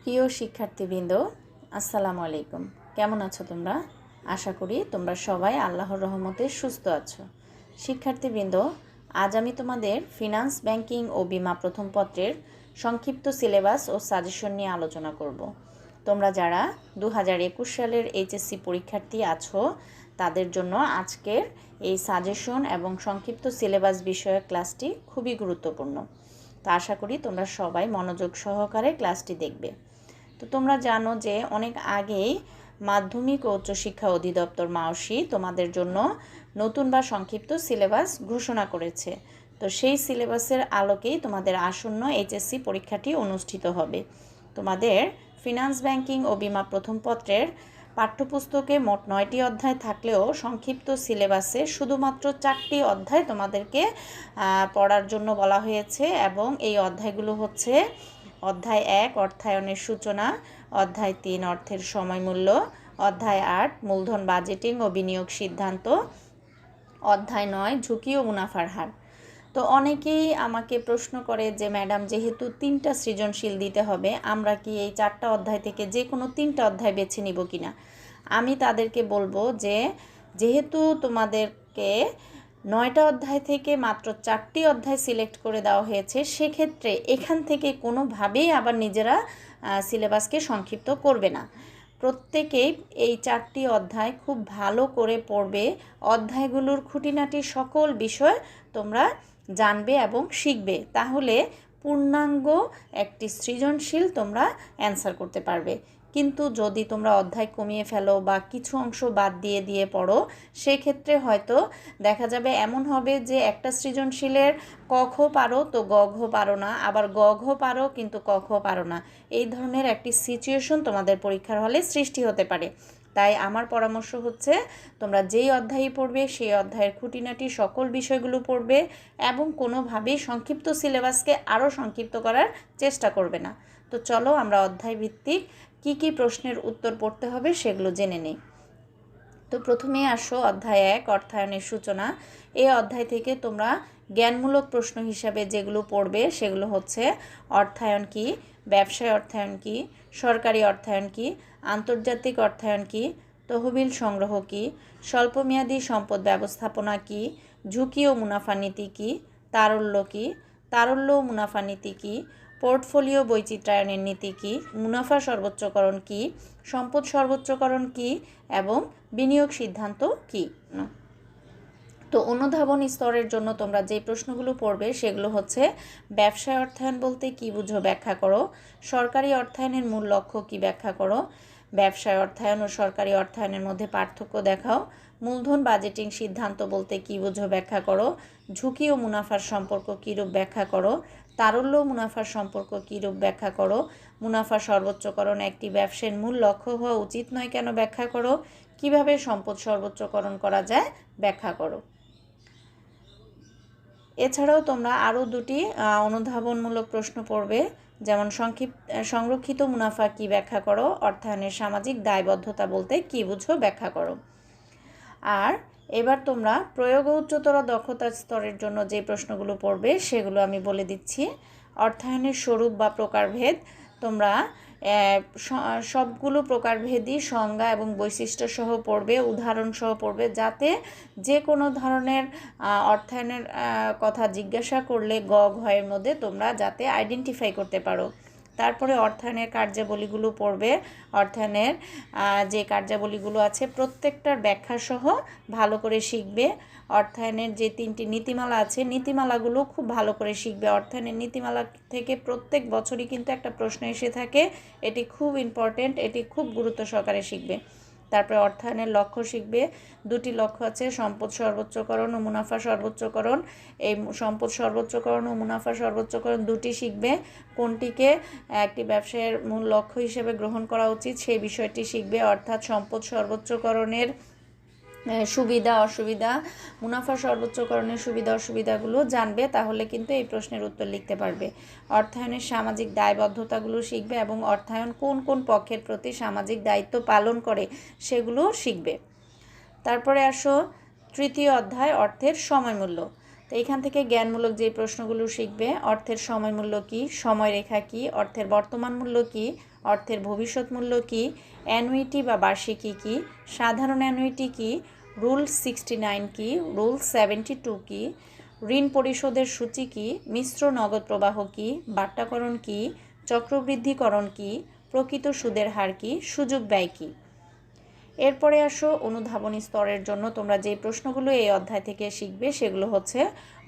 প্রিয় শিক্ষার্থীবৃন্দ, আসসালামু আলাইকুম। কেমন আছো তোমরা? আশা করি তোমরা সবাই আল্লাহর রহমতে সুস্থ আছো। শিক্ষার্থীবৃন্দ, আজ আমি তোমাদের ফিনান্স, ব্যাংকিং ও বীমা প্রথম পত্রের সংক্ষিপ্ত সিলেবাস ও সাজেশন নিয়ে আলোচনা করব। তোমরা যারা 2021 সালের এইচএসসি পরীক্ষার্থী আছো তাদের জন্য আজকের এই সাজেশন এবং সংক্ষিপ্ত সিলেবাস বিষয়ক ক্লাসটি খুবই গুরুত্বপূর্ণ। তো আশা করি তোমরা সবাই মনোযোগ সহকারে ক্লাসটি দেখবে। তো তোমরা জানো যে অনেক আগেই মাধ্যমিক ও উচ্চশিক্ষা অধিদপ্তর মাওসি তোমাদের জন্য নতুন বা সংক্ষিপ্ত সিলেবাস ঘোষণা করেছে। তো সেই সিলেবাসের আলোকেই তোমাদের আসন্ন এইচএসসি পরীক্ষাটি অনুষ্ঠিত হবে। তোমাদের ফিনান্স, ব্যাংকিং ও বীমা প্রথম পত্রের পাঠ্যপুস্তকে মোট 9টি অধ্যায় থাকলেও সংক্ষিপ্ত সিলেবাসে শুধুমাত্র 4টি অধ্যায় তোমাদেরকে পড়ার জন্য বলা হয়েছে এবং এই অধ্যায়গুলো হচ্ছে অধ্যায় 1 অর্থায়নের সূচনা, অধ্যায় 3 অর্থের সময়মূল্য, অধ্যায় 8 মূলধন বাজেটিং ও বিনিয়োগ সিদ্ধান্ত, অধ্যায় 9 ঝুঁকি ও মুনাফার হার। তো অনেকেই আমাকে প্রশ্ন করে যে ম্যাডাম, যেহেতু 3টা সৃজনশীল দিতে হবে, আমরা কি এই 4টা অধ্যায় থেকে যে কোনো 3টা অধ্যায় বেছে নিব কিনা? আমি তাদেরকে বলবো যে যেহেতু তোমাদেরকে 9টা অধ্যায় থেকে মাত্র 4টি অধ্যায় সিলেক্ট করে দেওয়া হয়েছে, সেক্ষেত্রে এখান থেকে কোনোভাবেই আবার নিজেরা সিলেবাসকে সংক্ষিপ্ত করবে না। প্রত্যেকেই এই 4টি অধ্যায় খুব ভালো করে পড়বে। অধ্যায়গুলোর খুঁটিনাটি সকল বিষয় তোমরা জানবে এবং শিখবে, তাহলে পূর্ণাঙ্গ একটি সৃজনশীল তোমরা অ্যান্সার করতে পারবে। কিন্তু যদি তোমরা অধ্যায় কমিয়ে ফেলো বা কিছু অংশ বাদ দিয়ে পড়ো, সেক্ষেত্রে হয়তো দেখা যাবে এমন হবে যে একটা সৃজনশীলের ক খ পারো তো গ ঘ পারো না, আবার গ ঘ পারো কিন্তু ক খ পারো না। এই ধরনের একটি সিচুয়েশন তোমাদের পরীক্ষার হলে সৃষ্টি হতে পারে। তাই আমার পরামর্শ হচ্ছে তোমরা যেই অধ্যায়ই পড়বে সেই অধ্যায়ের খুঁটিনাটি সকল বিষয়গুলো পড়বে এবং কোনোভাবেই সংক্ষিপ্ত সিলেবাসকে আরও সংক্ষিপ্ত করার চেষ্টা করবে না। তো চলো আমরা অধ্যায় ভিত্তিক কি প্রশ্নের উত্তর পড়তে হবে সেগুলো জেনে নিই। তো প্রথমেই আসো অধ্যায় 1 অর্থায়নের সূচনা। এই অধ্যায় থেকে তোমরা জ্ঞানমূলক প্রশ্ন হিসাবে যেগুলো পড়বে সেগুলো হচ্ছে অর্থায়ন কি, ব্যবসায় অর্থায়ন কি, সরকারি অর্থায়ন কি, আন্তর্জাতিক অর্থায়ন কি, তহবিল সংগ্রহ কি, স্বল্পমেয়াদী সম্পদ ব্যবস্থাপনা কি, ঝুঁকি ও মুনাফা নীতি কি, তারল্য কি, তারল্য ও মুনাফা নীতি কি, পোর্টফোলিও বৈচিত্র্যায়নের নীতি কি, মুনাফা সর্বোচ্চকরণ কি, সম্পদ সর্বোচ্চকরণ কি এবং বিনিয়োগ সিদ্ধান্ত কি। তো অনুধাবন স্তরের জন্য তোমরা যে প্রশ্নগুলো পড়বে সেগুলো হচ্ছে ব্যবসায় অর্থায়ন বলতে কি বুঝো ব্যাখ্যা করো, সরকারি অর্থায়নের মূল লক্ষ্য কি ব্যাখ্যা করো, ব্যবসায় অর্থায়ন ও সরকারি অর্থায়নের মধ্যে পার্থক্য দেখাও, মূলধন বাজেটিং সিদ্ধান্ত বলতে কি বুঝো ব্যাখ্যা করো, ঝুঁকি ও মুনাফার সম্পর্ক কীরূপ ব্যাখ্যা করো, তারল্য ও মুনাফার সম্পর্ক কীরূপ ব্যাখ্যা করো, মুনাফা সর্বোচ্চকরণ একটি ব্যবসার মূল লক্ষ্য হওয়া উচিত নয় কেন ব্যাখ্যা করো, কিভাবে সম্পদ সর্বোচ্চকরণ করা যায় ব্যাখ্যা করো। এছাড়াও তোমরা আরও 2টি অনুধাবনমূলক প্রশ্ন পড়বে, যেমন সংরক্ষিত মুনাফা কি ব্যাখ্যা করো, অর্থায়নের সামাজিক দায়বদ্ধতা বলতে কি বুঝো ব্যাখ্যা করো। আর এবার তোমরা প্রয়োগ ও উচ্চতর দক্ষতা স্তরের জন্য যে প্রশ্নগুলো পড়বে সেগুলো আমি বলে দিচ্ছি। অর্থায়নের স্বরূপ বা প্রকারভেদ তোমরা সবগুলো প্রকারভেদই সংজ্ঞা এবং বৈশিষ্ট্য সহ পড়বে, উদাহরণ সহ পড়বে, যাতে যে কোনো ধরনের অর্থায়নের কথা জিজ্ঞাসা করলে গ ঘয়ের মধ্যে তোমরা যাতে আইডেন্টিফাই করতে পারো। তারপরে অর্থায়নের কার্যাবলীগুলো পড়বে। অর্থায়নের যে কার্যাবলীগুলো আছে প্রত্যেকটার ব্যাখ্যা সহ ভালো করে শিখবে। অর্থায়নের যে 3টি নীতিমালা আছে নীতিমালাগুলো খুব ভালো করে শিখবে। অর্থায়নের নীতিমালা থেকে প্রত্যেক বছরই কিন্তু একটা প্রশ্ন এসে থাকে, এটি খুব ইম্পর্টেন্ট, এটি খুব গুরুত্ব সহকারে শিখবে। তারপরে অর্থায়নের লক্ষ্য শিখবে। 2টি লক্ষ্য আছে, সম্পদ সর্বোচ্চকরণ ও মুনাফা সর্বোচ্চকরণ। এই সম্পদ সর্বোচ্চকরণ ও মুনাফা সর্বোচ্চকরণ 2টি শিখবে। কোনটিকে একটি ব্যবসায়ের মূল লক্ষ্য হিসেবে গ্রহণ করা উচিত সেই বিষয়টি শিখবে, অর্থাৎ সম্পদ সর্বোচ্চকরণের সুবিধা অসুবিধা, মুনাফা সর্বোচ্চকরণের সুবিধা অসুবিধাগুলো জানবে, তাহলে কিন্তু এই প্রশ্নের উত্তর লিখতে পারবে। অর্থায়নের সামাজিক দায়বদ্ধতাগুলো শিখবে এবং অর্থায়ন কোন কোন পক্ষের প্রতি সামাজিক দায়িত্ব পালন করে সেগুলো শিখবে। তারপরে আসো 3য় অধ্যায় অর্থের সময়মূল্য। তো এখান থেকে জ্ঞানমূলক যে প্রশ্নগুলো শিখবে, অর্থের সময় মূল্য কী, সময়রেখা কী, অর্থের বর্তমান মূল্য কী, অর্থের ভবিষ্যৎ মূল্য কী, অ্যানুইটি বা বার্ষিকী কী, সাধারণ অ্যানুইটি কী, রুল 69 কী, রুল 72 কী, ঋণ পরিশোধের সূচি কী, মিশ্র নগদ প্রবাহ কী, বাট্টাকরণ কী, চক্রবৃদ্ধিকরণ কী, প্রকৃত সুদের হার কী, সুযোগ ব্যয় কী। এরপরে আসো অনুধাবনী স্তরের জন্য তোমরা যে প্রশ্নগুলো এই অধ্যায় থেকে শিখবে সেগুলো হচ্ছে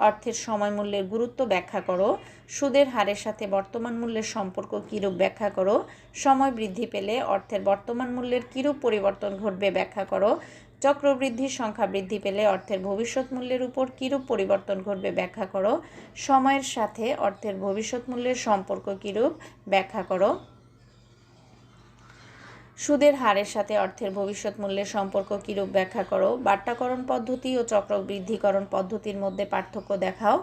অর্থের সময় মূল্যের গুরুত্ব ব্যাখ্যা করো, সুদের হারের সাথে বর্তমান মূল্যের সম্পর্ক কীরূপ ব্যাখ্যা করো, সময় বৃদ্ধি পেলে অর্থের বর্তমান মূল্যের কীরূপ পরিবর্তন ঘটবে ব্যাখ্যা করো, চক্রবৃদ্ধির সংখ্যা বৃদ্ধি পেলে অর্থের ভবিষ্যৎ মূল্যের উপর কীরূপ পরিবর্তন ঘটবে ব্যাখ্যা করো, সময়ের সাথে অর্থের ভবিষ্যৎ মূল্যের সম্পর্ক কীরূপ ব্যাখ্যা করো, সুদের হারের সাথে অর্থের ভবিষ্যৎ মূল্যের সম্পর্ক কীরূপ ব্যাখ্যা করো, বাট্টাকরণ পদ্ধতি ও চক্রবৃদ্ধিকরণ পদ্ধতির মধ্যে পার্থক্য দেখাও,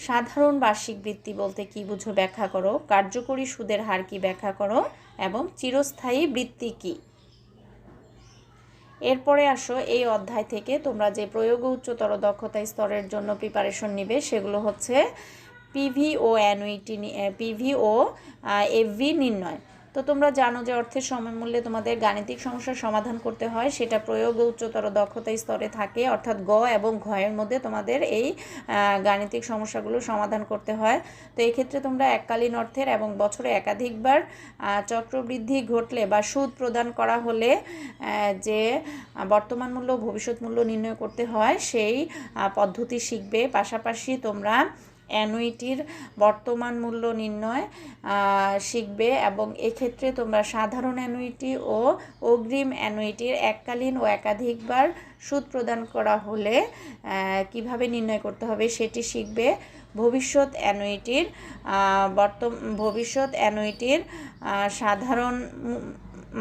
সাধারণ বার্ষিক বৃত্তি বলতে কী বুঝো ব্যাখ্যা করো, কার্যকরী সুদের হার কী ব্যাখ্যা করো এবং চিরস্থায়ী বৃত্তি কী। এরপরে আসো এই অধ্যায় থেকে তোমরা যে প্রয়োগ ও উচ্চতর দক্ষতা স্তরের জন্য প্রিপারেশন নিবে সেগুলো হচ্ছে পিভি ও অ্যানুইটি, পিভি ও এফভি নির্ণয়। তো তোমরা জানো যে অর্থের সময়মূল্যে তোমাদের গাণিতিক সমস্যার সমাধান করতে হয়, সেটা প্রয়োগ ও উচ্চতর দক্ষতা স্তরে থাকে, অর্থাৎ গ এবং ঘয়ের মধ্যে তোমাদের এই গাণিতিক সমস্যাগুলো সমাধান করতে হয়। তো এই ক্ষেত্রে তোমরা এককালীন অর্থের এবং বছরে একাধিকবার চক্রবৃদ্ধি ঘটলে বা সুদ প্রদান করা হলে যে বর্তমান মূল্য ভবিষ্যৎ মূল্য নির্ণয় করতে হয় সেই পদ্ধতি শিখবে। পাশাপাশি তোমরা অ্যানুইটির বর্তমান মূল্য নির্ণয় শিখবে এবং এক্ষেত্রে তোমরা সাধারণ অ্যানুইটি ও অগ্রিম অ্যানুইটির এককালীন ও একাধিকবার সুদ প্রদান করা হলে কিভাবে নির্ণয় করতে হবে সেটি শিখবে। ভবিষ্যৎ অ্যানুইটির সাধারণ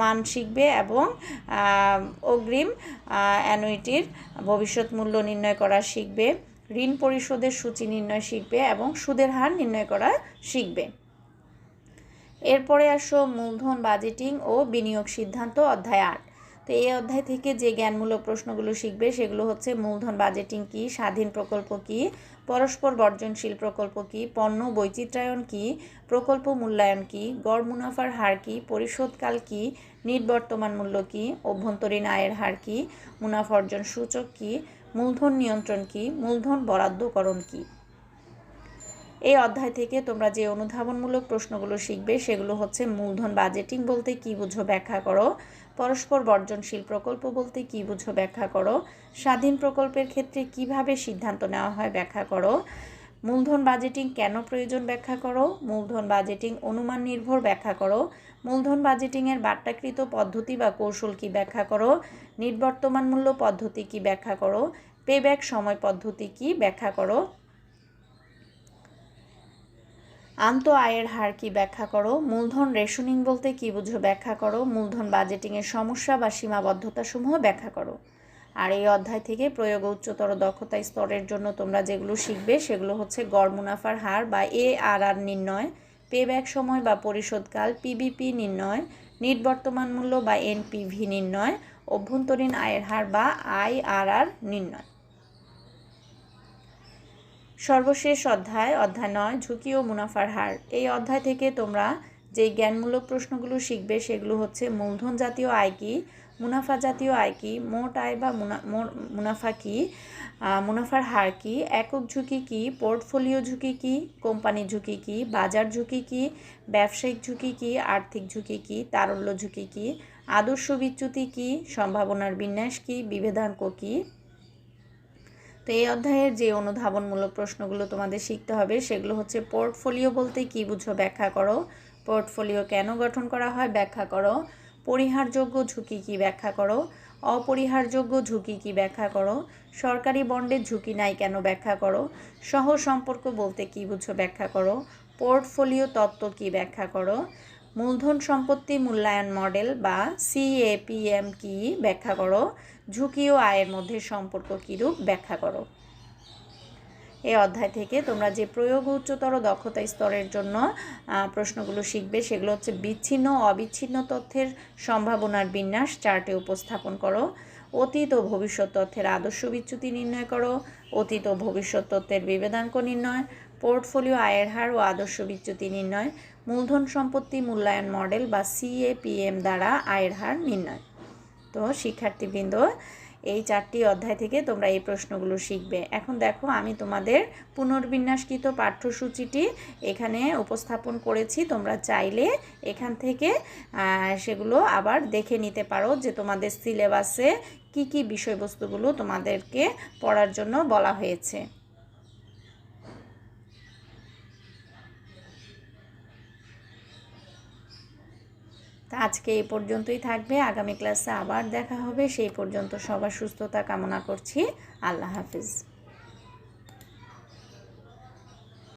মান শিখবে এবং অগ্রিম অ্যানুইটির ভবিষ্যৎ মূল্য নির্ণয় করা শিখবে। ঋণ পরিশোধের সূচি নির্ণয় শিখবে এবং সুদের হার নির্ণয় করা শিখবে। এরপরে আসো মূলধন বাজেটিং ও বিনিয়োগ সিদ্ধান্ত অধ্যায় 8। তো এই অধ্যায় থেকে যে জ্ঞানমূলক প্রশ্নগুলো শিখবে সেগুলো হচ্ছে মূলধন বাজেটিং কী, স্বাধীন প্রকল্প কী, পরস্পর বর্জনশীল প্রকল্প কী, পণ্য বৈচিত্র্যায়ন কী, প্রকল্প মূল্যায়ন কী, গড় মুনাফার হার কী, পরিশোধকাল কী, নিট বর্তমান মূল্য কী, অভ্যন্তরীণ আয়ের হার কী, মুনাফা অর্জন সূচক কী, মূলধন নিয়ন্ত্রণ কী, মূলধন বরাদ্দকরণ কী। এই অধ্যায় থেকে তোমরা যে অনুধাবনমূলক প্রশ্নগুলো শিখবে সেগুলো হচ্ছে মূলধন বাজেটিং বলতে কী বুঝো ব্যাখ্যা করো, পরস্পর বর্জনশীল প্রকল্প বলতে কী বুঝো ব্যাখ্যা করো, স্বাধীন প্রকল্পের ক্ষেত্রে কিভাবে সিদ্ধান্ত নেওয়া হয় ব্যাখ্যা করো, মূলধন বাজেটিং কেন প্রয়োজন ব্যাখ্যা করো, মূলধন বাজেটিং অনুমান নির্ভর ব্যাখ্যা করো, মূলধন বাজেটিংয়ের বাট্টাকৃত পদ্ধতি বা কৌশল কী ব্যাখ্যা করো, নিট বর্তমান মূল্য পদ্ধতি কী ব্যাখ্যা করো, পেব্যাক সময় পদ্ধতি কী ব্যাখ্যা করো, আন্ত আয়ের হার কী ব্যাখ্যা করো, মূলধন রেশনিং বলতে কী বুঝো ব্যাখ্যা করো, মূলধন বাজেটিংয়ের সমস্যা বা সীমাবদ্ধতাসমূহ ব্যাখ্যা করো। আর এই অধ্যায় থেকে প্রয়োগ উচ্চতর দক্ষতা স্তরের জন্য তোমরা যেগুলো শিখবে সেগুলো হচ্ছে গড় মুনাফার হার বা ARR নির্ণয়, পেব্যাক সময় বা পরিশোধকাল PBP নির্ণয়, নিট বর্তমান মূল্য বা NPV নির্ণয়, অভ্যন্তরীণ আয়ের হার বা IRR নির্ণয়। সর্বশেষ অধ্যায় 9 ঝুঁকি ও মুনাফার হার। এই অধ্যায় থেকে তোমরা যে জ্ঞানমূলক প্রশ্নগুলো শিখবে সেগুলো হচ্ছে মূলধন জাতীয় আয় কী, মুনাফা জাতীয় আয় কী, মোট আয় বা মুনাফা কী, মুনাফার হার কী, একক ঝুঁকি কী, পোর্টফোলিও ঝুঁকি কী, কোম্পানি ঝুঁকি কী, বাজার ঝুঁকি কী, ব্যবসায়িক ঝুঁকি কী, আর্থিক ঝুঁকি কী, তারল্য ঝুঁকি কী, আদর্শ বিচ্যুতি কী, সম্ভাবনার বিন্যাস কী, বিভেদাঙ্ক কী। তো এই অধ্যায়ের যে অনুধাবনমূলক প্রশ্নগুলো তোমাদের শিখতে হবে সেগুলো হচ্ছে পোর্টফোলিও বলতে কী বুঝো ব্যাখ্যা করো, পোর্টফোলিও কেন গঠন করা হয় ব্যাখ্যা করো, পরিহারযোগ্য ঝুঁকি কী ব্যাখ্যা করো, অপরিহারযোগ্য ঝুঁকি কী ব্যাখ্যা করো, সরকারি বন্ডের ঝুঁকি নাই কেন ব্যাখ্যা করো, সহ সম্পর্ক বলতে কী বুঝো ব্যাখ্যা করো, পোর্টফোলিও তত্ত্ব কী ব্যাখ্যা করো, মূলধন সম্পত্তি মূল্যায়ন মডেল বা CAPM কী ব্যাখ্যা করো, ঝুঁকি ও আয়ের মধ্যে সম্পর্ক কীরূপ ব্যাখ্যা করো। এই অধ্যায় থেকে তোমরা যে প্রয়োগ উচ্চতর দক্ষতা স্তরের জন্য প্রশ্নগুলো শিখবে সেগুলো হচ্ছে বিচ্ছিন্ন ও অবিচ্ছিন্ন তথ্যের সম্ভাবনার বিন্যাস চার্টে উপস্থাপন করো, অতীত ও ভবিষ্যৎ তথ্যের আদর্শ বিচ্যুতি নির্ণয় করো, অতীত ও ভবিষ্যৎ তথ্যের বিভেদাঙ্ক নির্ণয়, পোর্টফোলিও আয়ের হার ও আদর্শ বিচ্যুতি নির্ণয়, মূলধন সম্পত্তি মূল্যায়ন মডেল বা CAPM দ্বারা আয়ের হার নির্ণয়। তো শিক্ষার্থীবৃন্দ, এই 4টি অধ্যায় থেকে তোমরা এই প্রশ্নগুলো শিখবে। এখন দেখো, আমি তোমাদের পুনর্বিন্যাসকৃত পাঠ্যসূচিটি এখানে উপস্থাপন করেছি। তোমরা চাইলে এখান থেকে সেগুলো আবার দেখে নিতে পারো যে তোমাদের সিলেবাসে কি কি বিষয়বস্তুগুলো তোমাদেরকে পড়ার জন্য বলা হয়েছে। তা আজকে এই পর্যন্তই থাকবে। আগামী ক্লাসে আবার দেখা হবে। সেই পর্যন্ত সবার সুস্থতা কামনা করছি। আল্লাহ হাফিজ।